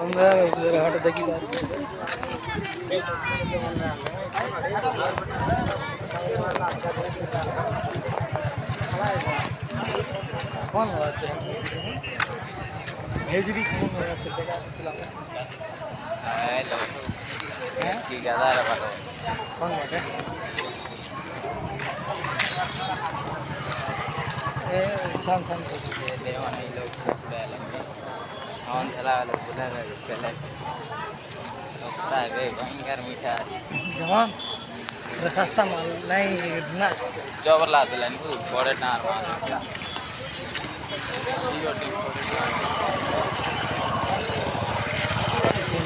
अंदर उधर हट देखी बात कौन हो रहा है भेजरी कौन हो रहा है देखा खिलाओ हेलो हैं की ज्यादा है बात कौन बात है ए शान शान से ये देवा नहीं लोग पहले में ऑन चला वाले बुला रहे पहले सस्ता है बे भयंकर मीठा जवान सस्ता माल नहीं ना जबर ला दिला नहीं बड़े नार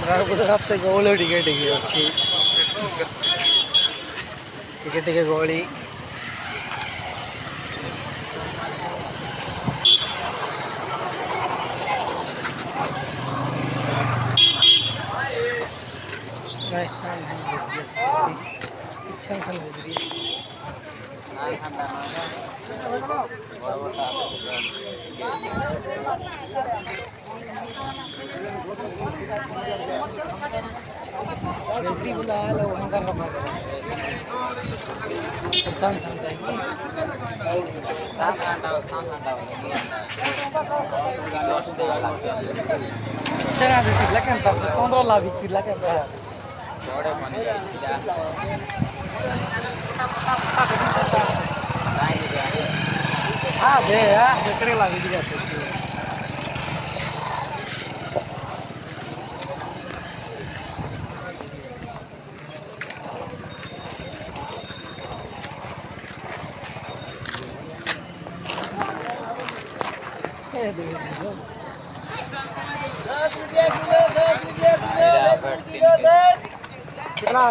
मार गुजरात से गोली टिकेट अच्छी टिकेट के गोली बुला लो कर रखा शांत पंद्रह लाख बड़े मन हाँ दे यार लागी कितना